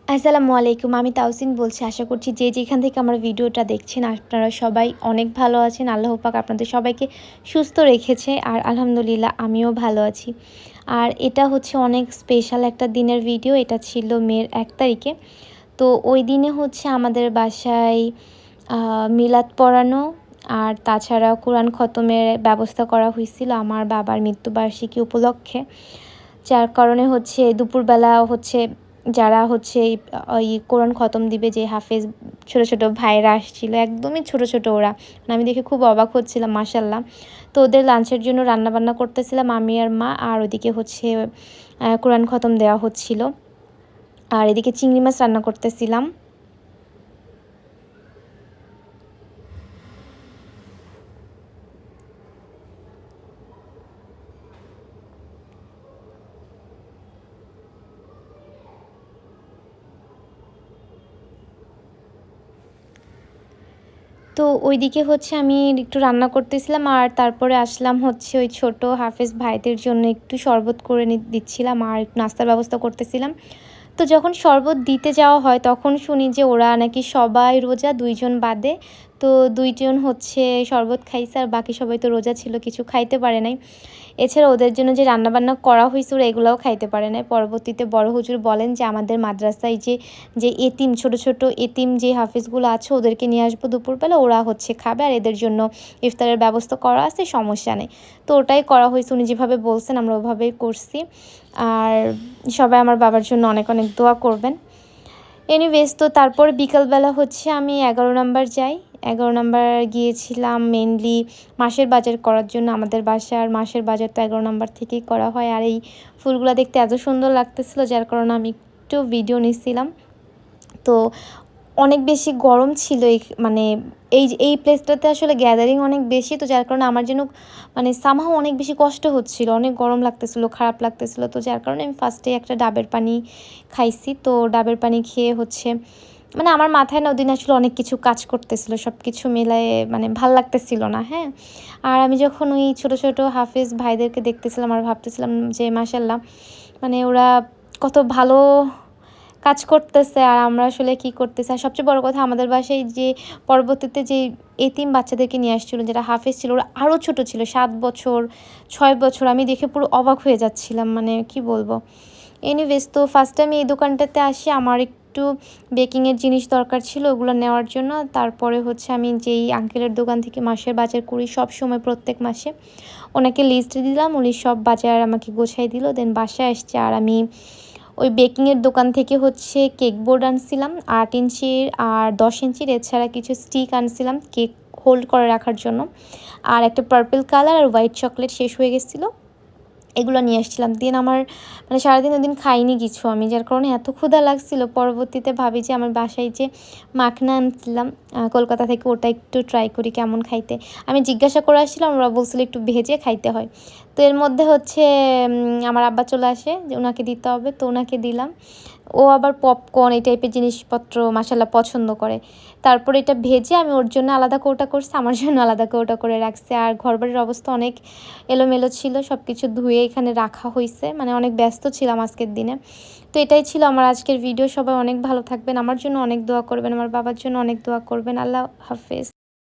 আসসালামু আলাইকুম। আমি তাওসিন বলছি। আশা করছি যে যেখান থেকে আমার ভিডিওটা দেখছেন আপনারা সবাই অনেক ভালো আছেন। আল্লাহ পাক আপনাদের সবাইকে সুস্থ রেখেছে আর আলহামদুলিল্লাহ আমিও ভালো আছি। আর এটা হচ্ছে অনেক স্পেশাল একটা দিনের ভিডিও। এটা ছিল মের ১ তারিখে। তো ওই দিনে হচ্ছে আমাদের বাসায় মিলাদ পড়ানো আর তাছাড়া কোরআন খতমের ব্যবস্থা করা হয়েছিল আমার বাবার মৃত্যুবার্ষিকী উপলক্ষে। যার কারণে হচ্ছে দুপুরবেলা হচ্ছে যারা হচ্ছে ওই কোরআন খতম দিবে যে হাফেজ ছোটো ছোটো ভাইয়েরা আসছিল, একদমই ছোটো ছোটো ওরা। আমি দেখে খুব অবাক হচ্ছিলাম মাশাল্লাহ। তো ওদের লাঞ্চের জন্য রান্নাবান্না করতেছিলাম আমি আর মা, আর ওদিকে হচ্ছে কোরআন খতম দেওয়া হচ্ছিল, আর এদিকে চিংড়ি মাছ রান্না করতেছিলাম। তো ওইদিকে হচ্ছে আমি একটু রান্না করতেছিলাম আর তারপরে আসলাম হচ্ছে ওই ছোট হাফেজ ভাইদের জন্য একটু শরবত করে দিচ্ছিলাম আর নাস্তার ব্যবস্থা করতেছিলাম। তো যখন শরবত দিতে যাওয়া হয় তখন শুনি যে ওরা নাকি সবাই রোজা ২ জন বাদে। তো ২ জন হচ্ছে শরবত খাইছে আর বাকি সবাই তো রোজা ছিল, কিছু খাইতে পারে নাই। এছাড়া ওদের জন্য যে রান্নাবান্না করা হয়েছে ওরা এগুলোও খাইতে পারে নাই। পরবর্তীতে বড় হুজুর বলেন যে আমাদের মাদ্রাসায় যে এতিম ছোট ছোট এতিম যে হাফেজগুলো আছে ওদেরকে নিয়ে আসবো দুপুরবেলা, ওরা হচ্ছে খাবে আর এদের জন্য ইফতারের ব্যবস্থা করা আছে, সমস্যা নেই। তো ওটাই করা হয়েছে, উনি যেভাবে বলছেন আমরা ওভাবেই করছি। আর সবাই আমার বাবার জন্য অনেক অনেক দোয়া করবেন। এনিওয়েজ তো তারপর বিকালবেলা হচ্ছে আমি ১১ নাম্বার যাই। ১১ নাম্বার গিয়েছিলাম মেইনলি মাসের বাজার করার জন্য। আমাদের বাসার মাসের বাজার তো ১১ নাম্বার থেকেই করা হয়। আর এই ফুলগুলা দেখতে এত সুন্দর লাগতেছিল যার কারণে আমি একটু ভিডিও নিচ্ছিলাম। তো অনেক বেশি গরম ছিল মানে এই প্লেসটাতে আসলে গ্যাদারিং অনেক বেশি, তো যার কারণে আমার যেন মানে সামহাও অনেক বেশি কষ্ট হচ্ছিল, অনেক গরম লাগতেছিল, খারাপ লাগতেছিল। তো যার কারণে আমি ফার্স্টে একটা ডাবের পানি খাইছি। তো ডাবের পানি খেয়ে হচ্ছে মানে আমার মাথায় না ওদিন আসলে অনেক কিছু কাজ করতেছিল, সব কিছু মিলায়ে মানে ভাল লাগতেছিল না, হ্যাঁ। আর আমি যখন ওই ছোটো ছোটো হাফেজ ভাইদেরকে দেখতেছিলাম আর ভাবতেছিলাম যে মাশাল্লাহ মানে ওরা কত ভালো কাজ করতেছে আর আমরা আসলে কী করতেছি। আর সবচেয়ে বড় কথা আমাদের বাসায় যে পরবর্তীতে যে এতিম বাচ্চাদেরকে নিয়ে আসছিল যারা হাফেজ ছিল ওরা আরও ছোট ছিল, ৭ বছর ৬ বছর। আমি দেখে পুরো অবাক হয়ে যাচ্ছিলাম, মানে কি বলবো। এনিওয়েজ তো ফার্স্টে আমি এই দোকানটাতে আসি, আমার একটু বেকিংয়ের জিনিস দরকার ছিল ওগুলো নেওয়ার জন্য। তারপরে হচ্ছে আমি যেই আঙ্কেলের দোকান থেকে মাসের বাজার করি সব সময় প্রত্যেক মাসে, ওনাকে লিস্ট দিলাম, উনি সব বাজার আমাকে গোছাই দিল। দেন বাসায় আসছে আর আমি ওই বেকিংয়ের দোকান থেকে হচ্ছে কেক বোর্ড আনছিলাম ৮ ইঞ্চির আর ১০ ইঞ্চির, এছাড়া কিছু স্টিক আনছিলাম কেক হোল্ড করে রাখার জন্য। আর একটা পার্পল কালার আর হোয়াইট চকলেট শেষ হয়ে গেছিলো, এগুলো নিয়ে আসছিলাম। দেন আমার মানে সারাদিন ওদিন খাইনি কিছু আমি, যার কারণে এত ক্ষুধা লাগছিল। পরবর্তীতে ভাবি যে আমার বাসায় যে মাখনা আনছিলাম কলকাতা থেকে, ওটা একটু ট্রাই করি কেমন খাইতে। আমি জিজ্ঞাসা করে আসছিলাম, ওরা বলছিল একটু ভেজে খাইতে হয়। তো এর মধ্যে হচ্ছে আমার আব্বা চলে আসে যে ওনাকে দিতে হবে, তো ওনাকে দিলাম। ও আবার পপকর্ন এই টাইপের জিনিসপত্র মাশাল্লাহ পছন্দ করে। তারপরে এটা ভেজে আমি ওর জন্য আলাদা কৌটা করছি, আমার জন্য আলাদা কৌটা করে রাখছি। আর ঘরবাড়ির অবস্থা অনেক এলোমেলো ছিল, সব কিছু ধুয়ে এখানে রাখা হয়েছে, মানে অনেক ব্যস্ত ছিলাম আজকের দিনে। তো এটাই ছিল আমার আজকের ভিডিও। সবাই অনেক ভালো থাকবেন, আমার জন্য অনেক দোয়া করবেন, আমার বাবার জন্য অনেক দোয়া করবেন। আল্লাহ হাফেজ।